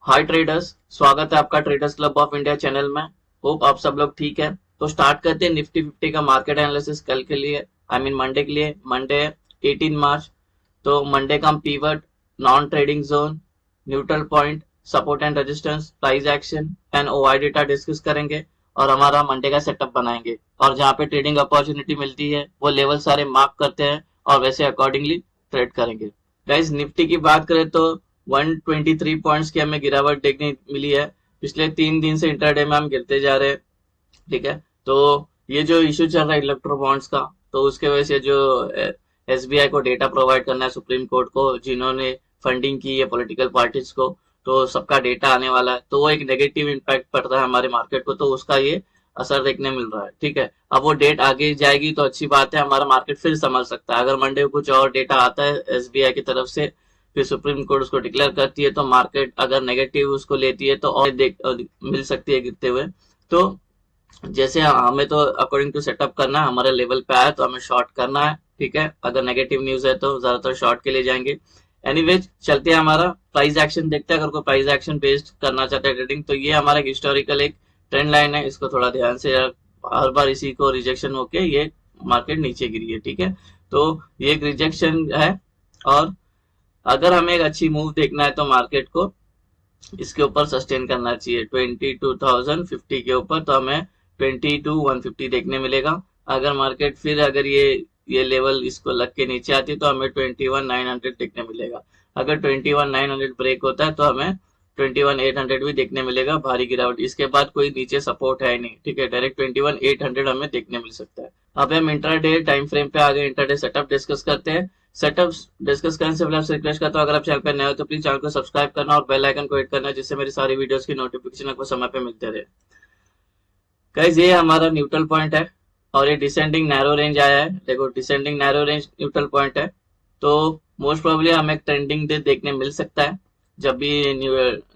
हाय traders, स्वागत है आपका traders club of India channel में। होप आप सब लोग ठीक है। तो स्टार्ट करते हैं निफ्टी 50 का मार्केट एनालिसिस कल के लिए, आई मीन मंडे के लिए। मंडे 18 मार्च। तो मंडे का हम pivot, non trading zone, neutral point, support and resistance, price action and OI data discuss करेंगे और हमारा मंडे का सेटअप बनाएंगे। और जहाँ पे ट्रेडिंग अपॉर्चुनिटी मिलती है वो लेवल सारे मार्क करते हैं और वैसे अकॉर्डिंगली ट्रेड करेंगे। गाइस, निफ्टी की बात करें तो 123 पॉइंट्स की हमें गिरावट देखने मिली है। पिछले 3 दिन से इंट्राडे में हम गिरते जा रहे हैं। ठीक है, तो ये जो इशू चल रहा है इलेक्ट्रो बॉन्ड्स का, तो उसके वजह से जो एसबीआई को डेटा प्रोवाइड करना है सुप्रीम कोर्ट को, जिन्होंने फंडिंग की है पॉलिटिकल पार्टीज को, तो सबका डेटा आने वाला है, तो वो एक नेगेटिव इम्पैक्ट पड़ता है हमारे मार्केट को, तो उसका ये असर देखने मिल रहा है। ठीक है, अब वो डेट आगे जाएगी तो अच्छी बात है, हमारा मार्केट फिर संभल सकता है। अगर मंडे को कुछ और डेटा आता है एसबीआई की तरफ से, फिर सुप्रीम कोर्ट उसको डिक्लेयर करती है, तो मार्केट अगर नेगेटिव उसको लेती है तो और मिल सकती है गिरते हुए। तो जैसे हमें तो अकॉर्डिंग टू सेटअप करना है, हमारे लेवल पे आया तो हमें शॉर्ट करना है। ठीक है, अगर नेगेटिव न्यूज है तो ज्यादातर शॉर्ट के लिए जाएंगे। एनीवेज चलते हैं, हमारा प्राइस एक्शन देखते हैं। अगर कोई प्राइस एक्शन बेस्ड करना चाहते हैं ट्रेडिंग, तो ये हमारा एक हिस्टोरिकल एक ट्रेंड लाइन है, इसको थोड़ा ध्यान से, हर बार इसी को रिजेक्शन होके ये मार्केट नीचे गिरी है। ठीक है, तो ये एक रिजेक्शन है और अगर हमें एक अच्छी मूव देखना है तो मार्केट को इसके ऊपर सस्टेन करना चाहिए 22,050 के ऊपर, तो हमें 22,150 देखने मिलेगा। अगर मार्केट फिर अगर ये लेवल इसको लग के नीचे आती है तो हमें 21,900 देखने मिलेगा। अगर 21,900 ब्रेक होता है तो हमें 21,800 भी देखने मिलेगा, भारी गिरावट। इसके बाद कोई नीचे सपोर्ट है नहीं। ठीक है, डायरेक्ट 21,800 हमें देखने मिल सकता है। अब हम इंट्राडे टाइम फ्रेम पे आगे इंट्राडे सेटअप डिस्कस करते हैं। सेटअप डिस्कस करने से पहले आपसे रिक्वेस्ट करता हूँ, अगर आप चैनल पर नए हो तो प्लीज चैनल को सब्सक्राइब करना और बेल आइकन को हिट करना, जिससे मेरी सारी वीडियोस की नोटिफिकेशन आपको समय पे मिलते रहे। गाइस, ये हमारा न्यूट्रल पॉइंट है और ये डिसेंडिंग नैरो रेंज आया है। देखो, descending narrow range neutral point है, तो मोस्ट प्रोबेबली हमें एक ट्रेंडिंग डे देखने मिल सकता है जब भी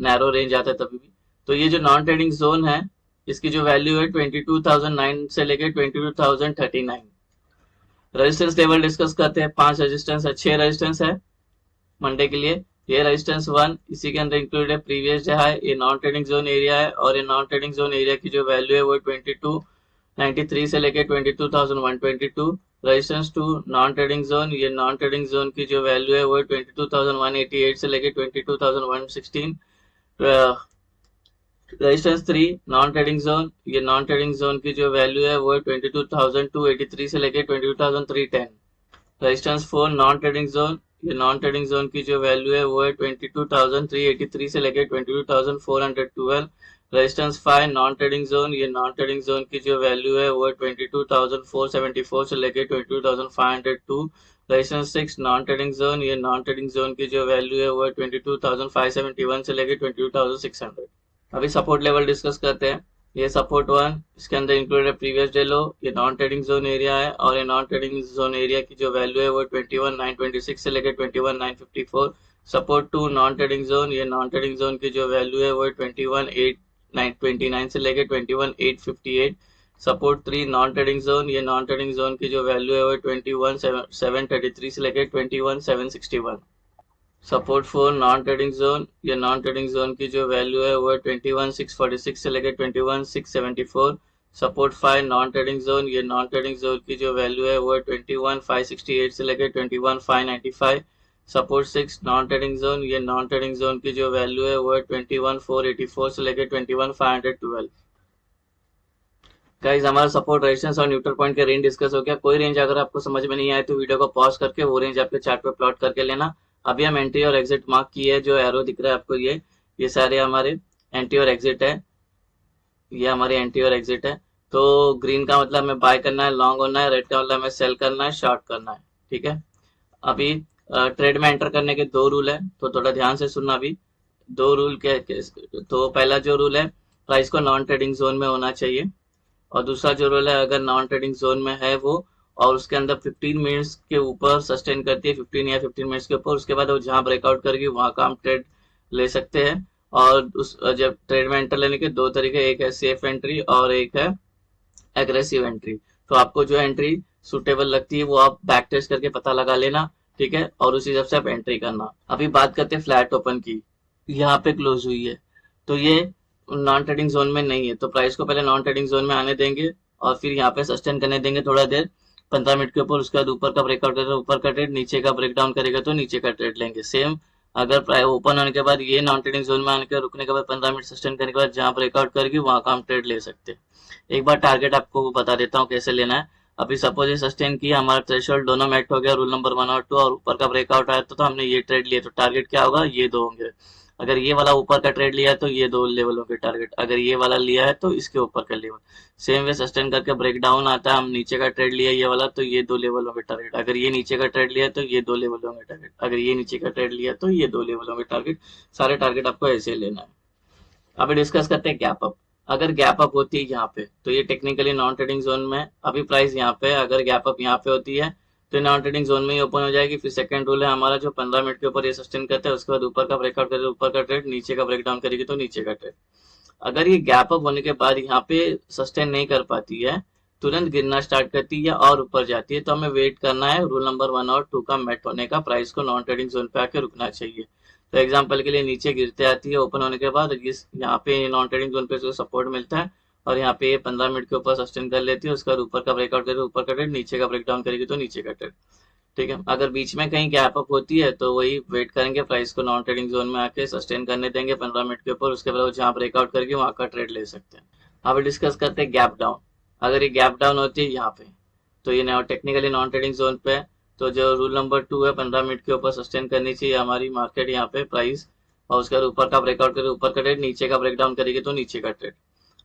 नैरो रेंज आता है तभी भी। तो ये जो नॉन ट्रेडिंग जोन है, इसकी जो वैल्यू है 22,009 से लेकर 22,039। रेजिस्टेंस लेवल डिस्कस करते हैं। 5 रेजिस्टेंस है, 6 रेजिस्टेंस है मंडे के लिए। ये रेजिस्टेंस 1 इसी के अंदर इंक्लूडेड है, प्रीवियस डे हाई, ये नॉन ट्रेडिंग जोन एरिया है और ये नॉन ट्रेडिंग जोन एरिया की जो वैल्यू है वो 2293 से लेकर 22,122। रेजिस्टेंस 2 नॉन ट्रेडिंग जोन, ये नॉन ट्रेडिंग जोन की जो वैल्यू है वो 22,188 से लेकर 22,116। रेजिस्टेंस 3 नॉन ट्रेडिंग जोन, ये नॉन ट्रेडिंग जोन की जो वैल्यू है वो 22,283 से लेकर 22,310। रेजिस्टेंस 4 नॉन ट्रेडिंग जोन, ये नॉन ट्रेडिंग जोन की जो वैल्यू है वो है 22,383 से लेकर 22,412। रेजिस्टेंस 5 नॉन ट्रेडिंग जोन, ये नॉन ट्रेडिंग जोन की जो वैल्यू है वो है 22,474 से लेकर 22,502। रेजिस्टेंस 6 नॉन ट्रेडिंग जोन, ये नॉन ट्रेडिंग जोन की जो वैल्यू है वो है 22,571 से लेकर 22,600। अभी सपोर्ट लेवल डिस्कस करते हैं। ये सपोर्ट 1, इसके अंदर इंक्लूडेड प्रीवियस डे लो, ये नॉन ट्रेडिंग जोन एरिया है और ये नॉन ट्रेडिंग जोन एरिया की जो वैल्यू है वो 21,926 से लेकर 21,954। सपोर्ट 2 नॉन ट्रेडिंग जोन, ये नॉन ट्रेडिंग जोन की जो वैल्यू है वो 21,829 से लेकर 21,858। सपोर्ट 3 नॉन ट्रेडिंग जोन, ये नॉन ट्रेडिंग जोन की जो वैल्यू है वो 21,733 से लेकर 21,761। सपोर्ट 4 नॉन ट्रेडिंग जोन, ये नॉन ट्रेडिंग जोन की जो वैल्यू है वो है 21,646 से लेकर 21,674। सपोर्ट 5 नॉन ट्रेडिंग जोन, ये नॉन ट्रेडिंग जोन की जो वैल्यू है वो है 21,568 से लेकर 21,595। सपोर्ट 6 नॉन ट्रेडिंग जोन, ये नॉन ट्रेडिंग जोन की जो वैल्यू है वो है 21,484 से लेकर 21,512। गाइस, हमारा सपोर्ट रेजिस्टेंस और न्यूट्रल पॉइंट के रेंज डिस्कस हो गया। कोई रेंज अगर आपको समझ में नहीं आए तो वीडियो को पॉज करके वो रेंज आपके चार्ट पे प्लॉट करके लेना। अभी हम एंट्री और एग्जिट मार्क की है, जो एरो दिख रहा है आपको, ये सारे हमारे एंट्री और एग्जिट है। ये हमारे एंट्री और एग्जिट है। तो ग्रीन का मतलब हमें बाय करना है, लॉन्ग होना है, रेड का मतलब हमें सेल करना है, शॉर्ट करना है। ठीक है, अभी ट्रेड में एंटर करने के 2 रूल है, तो थोड़ा ध्यान से सुनना। अभी 2 रूल तो पहला जो रूल है, प्राइस को नॉन ट्रेडिंग जोन में होना चाहिए, और दूसरा जो रोल है, अगर नॉन ट्रेडिंग जोन में है वो और उसके अंदर 15 मिनट्स के ऊपर सस्टेन करती है, 15 या 15 मिनट्स के ऊपर, उसके बाद वो जहां ब्रेकआउट करेगी वहां का हम ट्रेड ले सकते हैं। और उस जब ट्रेड में एंटर लेने के 2 तरीके, एक है सेफ एंट्री और एक है एग्रेसिव एंट्री। तो आपको जो एंट्री सुटेबल लगती है वो आप बैक टेस्ट करके पता लगा लेना। ठीक है, और उसी हिसाब से आप एंट्री करना। अभी बात करते हैं फ्लैट ओपन की। यहाँ पे क्लोज हुई है, तो ये नॉन ट्रेडिंग जोन में नहीं है, तो प्राइस को पहले नॉन ट्रेडिंग जोन में आने देंगे और फिर यहाँ पे सस्टेन करने देंगे थोड़ा देर 15 मिनट के ऊपर। उसके बाद ऊपर का ब्रेकआउट करेगा ऊपर का ट्रेड, नीचे का ब्रेकडाउन करेगा तो नीचे का ट्रेड लेंगे। सेम अगर प्राइस ओपन होने के बाद ये नॉन ट्रेडिंग जोन में आने के रुकने के बाद 15 मिनट सस्टेन करने के बाद जहाँ ब्रेकआउट करेगी वहां का हम ट्रेड ले सकते हैं। एक बार टारगेट आपको बता देता हूँ कैसे लेना है। अभी सपोज ये सस्टेन किया, हमारा थ्रेशोल्ड दोनों मैट हो गया, रूल नंबर 1 और 2, और ऊपर का ब्रेकआउट आया तो हमने ये ट्रेड लिया, तो टारगेट क्या होगा, ये दो होंगे। अगर ये वाला ऊपर का ट्रेड लिया है तो ये दो लेवलों के टारगेट, अगर ये वाला लिया है तो इसके ऊपर का लेवल। सेम वे सस्टेन करके ब्रेक डाउन आता है, हम नीचे का ट्रेड लिया ये वाला तो ये दो लेवलों के टारगेट, अगर ये नीचे का ट्रेड लिया तो ये दो लेवलों के टारगेट, अगर ये नीचे का ट्रेड लिया तो ये दो लेवलों के टारगेट। सारे टारगेट आपको ऐसे लेना है। अभी डिस्कस करते हैं गैप अप। अगर गैप अप होती है यहाँ पे तो ये टेक्निकली नॉन ट्रेडिंग जोन में, अभी प्राइस यहाँ पे अगर गैप अप यहाँ पे होती है तो नॉन ट्रेडिंग जोन में ही ओपन हो जाएगी। फिर सेकंड रूल है हमारा जो 15 मिनट के ऊपर ये सस्टेन करता है, उसके बाद ऊपर का ब्रेकआउट करेगा ऊपर का ट्रेड, नीचे का ब्रेकडाउन करेगी तो नीचे का ट्रेड। अगर ये गैप अप होने के बाद यहाँ पे सस्टेन नहीं कर पाती है, तुरंत गिरना स्टार्ट करती है और ऊपर जाती है, तो हमें वेट करना है रूल नंबर 1 और 2 का मेट होने का, प्राइस को नॉन ट्रेडिंग जोन पे आके रुकना चाहिए। तो एग्जांपल के लिए नीचे गिरते आती है ओपन होने के बाद, इस यहाँ पे नॉन ट्रेडिंग जोन पे इसको सपोर्ट मिलता है और यहाँ पे ये 15 मिनट के ऊपर सस्टेन कर लेती है, उसके बाद ऊपर का ब्रेकआउट करेगी ऊपर का ट्रेड, नीचे का ब्रेकडाउन करेगी तो नीचे का ट्रेड। ठीक है, अगर बीच में कहीं गैप अप होती है तो वही वेट करेंगे, प्राइस को नॉन ट्रेडिंग जोन में आके सस्टेन करने देंगे 15 मिनट के ऊपर, उसके बाद वो जहाँ ब्रेकआउट करेगी वहां का ट्रेड ले सकते हैं। अब डिस्कस करते हैं गैप डाउन। अगर ये गैप डाउन होती है यहाँ पे तो ये टेक्निकली नॉन ट्रेडिंग जोन पे है, तो जो रूल नंबर 2 है 15 मिनट के ऊपर सस्टेन करनी चाहिए हमारी मार्केट यहाँ पे प्राइस, और उसके बाद ऊपर का ब्रेकआउट करेगी ऊपर का ट्रेड, नीचे का ब्रेकडाउन करेगी तो नीचे का ट्रेड।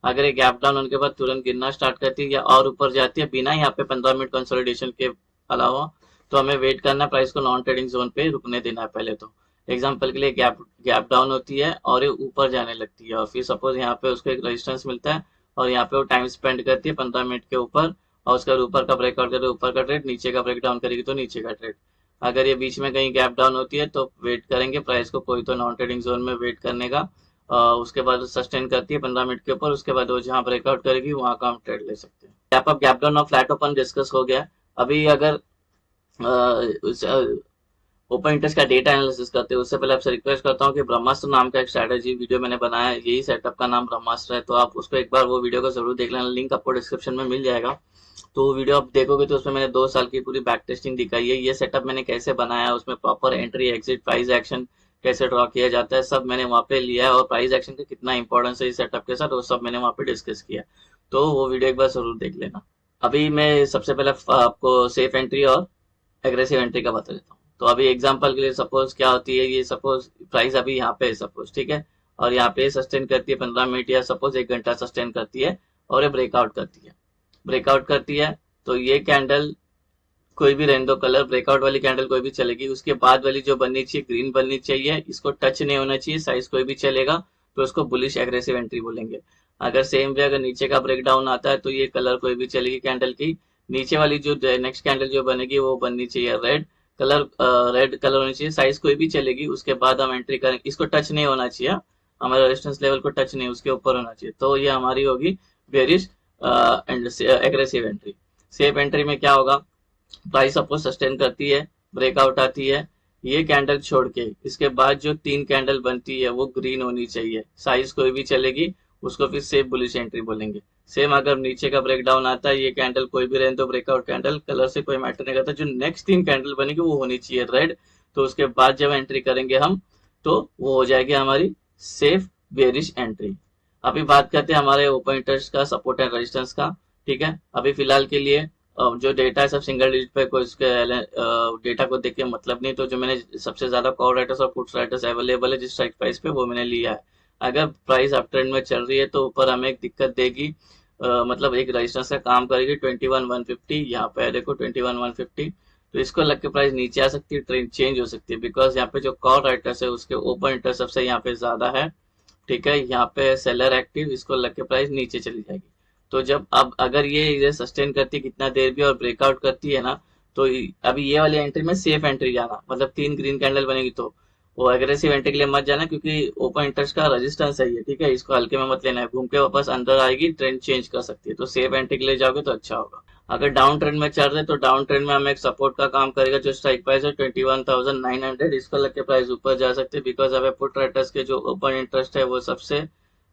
अगर ये गैप डाउन होने के बाद तुरंत गिरना स्टार्ट करती है या और ऊपर जाती है बिना यहाँ पे 15 मिनट कंसोलिडेशन के अलावा, तो हमें वेट करना है, प्राइस को नॉन ट्रेडिंग जोन पे रुकने देना है पहले। तो एग्जांपल के लिए गैप गैप डाउन होती है और ये ऊपर जाने लगती है और फिर सपोज यहाँ पे उसको एक रेजिस्टेंस मिलता है और यहाँ पे वो टाइम स्पेंड करती है 15 मिनट के ऊपर, और उसके बाद ऊपर का ब्रेकआउट करे ऊपर का ट्रेड, नीचे का ब्रेकडाउन करेगी तो नीचे का ट्रेड। अगर ये बीच में कहीं गैप डाउन होती है तो वेट करेंगे प्राइस को, कोई तो नॉन ट्रेडिंग जोन में वेट करने का। उसके बाद सस्टेन करती है 15 मिनट के ऊपर, उसके बाद वो जहाँ ब्रेकआउट करेगी वहां का हम ट्रेड ले सकते हैं। गैप अप गैप डाउन और फ्लैट ओपन डिस्कस हो गया। अभी अगर ओपन इंटरेस्ट का डेटा एनालिसिस करते हैं उससे पहले आपसे रिक्वेस्ट करता हूँ कि ब्रह्मास्त्र नाम का एक स्ट्रैटेजी वीडियो मैंने बनाया है, यही सेटअप का नाम ब्रह्मास्त्र है, तो आप उसको एक बार वो वीडियो को जरूर देख लेना, लिंक आपको डिस्क्रिप्शन में मिल जाएगा। तो वो वीडियो आप देखोगे तो उसमें मैंने 2 साल की पूरी बैक टेस्टिंग दिखाई है, ये सेटअप मैंने कैसे बनाया है, उसमें proper entry exit price action कैसे ड्रॉ किया जाता है सब मैंने वहाँ पे लिया है, और प्राइस एक्शन का कितना इंपॉर्टेंस है इस सेटअप के साथ वो सब मैंने वहाँ पे डिस्कस किया। तो वो वीडियो एक बार जरूर देख लेना। अभी मैं सबसे पहले आपको सेफ एंट्री और एग्रेसिव एंट्री का बता देता हूँ। तो अभी एग्जांपल के लिए सपोज क्या होती है, ये सपोज प्राइस अभी यहाँ पे है सपोज, ठीक है, और यहाँ पे सस्टेन करती है 15 मिनट या सपोज 1 घंटा सस्टेन करती है और ये ब्रेकआउट करती है। ब्रेकआउट करती है तो ये कैंडल कोई भी रहने दो कलर, ब्रेकआउट वाली कैंडल कोई भी चलेगी, उसके बाद वाली जो बननी चाहिए ग्रीन बननी चाहिए, इसको टच नहीं होना चाहिए, साइज कोई भी चलेगा, तो उसको बुलिश एग्रेसिव एंट्री बोलेंगे। अगर सेम वे अगर नीचे का ब्रेकडाउन आता है तो ये कलर कोई भी चलेगी कैंडल की, नीचे वाली जो नेक्स्ट कैंडल जो बनेगी वो बननी चाहिए रेड कलर, रेड कलर होनी चाहिए, साइज कोई भी चलेगी, उसके बाद हम एंट्री करेंगे, इसको टच नहीं होना चाहिए, हमारे रेजिस्टेंस लेवल को टच नहीं, उसके ऊपर होना चाहिए, तो ये हमारी होगी bearish and aggressive entry. Safe entry में क्या होगा, प्राइस सपोज सस्टेन करती है, ब्रेकआउट आती है, ये कैंडल छोड़ के इसके बाद जो 3 कैंडल बनती है वो ग्रीन होनी चाहिए, साइज कोई भी चलेगी, उसको फिर सेफ बुलिश एंट्री बोलेंगे। सेम अगर नीचे का ब्रेकडाउन आता है, ये कैंडल कोई भी रहने तो ब्रेकआउट कैंडल, कलर से कोई मैटर नहीं करता, जो नेक्स्ट 3 कैंडल बनेगी वो होनी चाहिए रेड, तो उसके बाद जब एंट्री करेंगे हम तो वो हो जाएगी हमारी सेफ बेरिश एंट्री। अभी बात करते हैं हमारे ओपन इंटरेस्ट का सपोर्ट एंड रेजिस्टेंस का। ठीक है, अभी फिलहाल के लिए जो डेटा है सब सिंगल डिजिट पे, कोई इसके डेटा को देख के मतलब नहीं, तो जो मैंने सबसे ज्यादा कॉल राइटर्स और पुट्स राइटर्स अवेलेबल है जिस स्ट्राइक प्राइस पे वो मैंने लिया है। अगर प्राइस अप ट्रेंड में चल रही है तो ऊपर हमें एक दिक्कत देगी, मतलब एक रेजिस्टेंस का काम करेगी 21,150, यहाँ पे देखो 21,150, तो इसको लग के प्राइस नीचे आ सकती है, ट्रेंड चेंज हो सकती है, बिकॉज यहाँ पे जो कॉल राइटर्स है उसके ओपन इंटरेस्ट सबसे यहाँ पे ज्यादा है। ठीक है, यहाँ पे सेलर एक्टिव, इसको लग के प्राइस नीचे चली जाएगी। तो जब अब अगर ये सस्टेन करती है कितना देर भी और ब्रेकआउट करती है ना, तो अभी ये वाली एंट्री में सेफ एंट्री जाना, मतलब 3 ग्रीन कैंडल बनेगी, तो वो एग्रेसिव एंट्री के लिए मत जाना क्योंकि ओपन इंटरेस्ट का रेजिस्टेंस है ये। ठीक है, इसको हल्के में मत लेना है, घूम के वापस अंदर आएगी, ट्रेंड चेंज कर सकती है, तो सेफ एंट्री के लिए जाओगे तो अच्छा होगा। अगर डाउन ट्रेंड में चल रहे तो डाउन ट्रेंड में हमें एक सपोर्ट का काम करेगा, जो स्ट्राइक प्राइस है 21,900, इसको लग के प्राइस ऊपर जा सकते हैं, बिकॉज अभी पुट राइटर्स के जो ओपन इंटरेस्ट है वो सबसे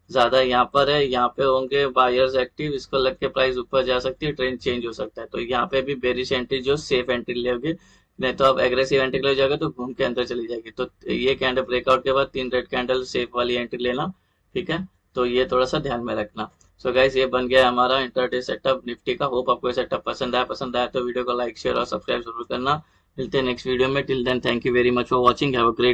ज्यादा यहाँ पर है, यहाँ पे होंगे बायर्स एक्टिव, इसको लग के प्राइस ऊपर जा सकती है, ट्रेंड चेंज हो सकता है। तो यहाँ पे भी बेरिश एंट्री जो सेफ एंट्री लोगे, नहीं तो आप एग्रेसिव एंट्री ले जाओगे तो घूम के अंदर चली जाएगी। तो ये कैंडल ब्रेकआउट के बाद 3 रेड कैंडल सेफ वाली एंट्री लेना, ठीक है। तो ये थोड़ा सा ध्यान में रखना। सो गाइस, ये बन गया हमारा इंटरडे सेटअप निफ्टी का। होप आपको ये सेटअप पसंद आया तो वीडियो को लाइक शेयर और सब्सक्राइब जरूर करना। मिलते हैं नेक्स्ट वीडियो में। Till then thank you very much for watching. Have a great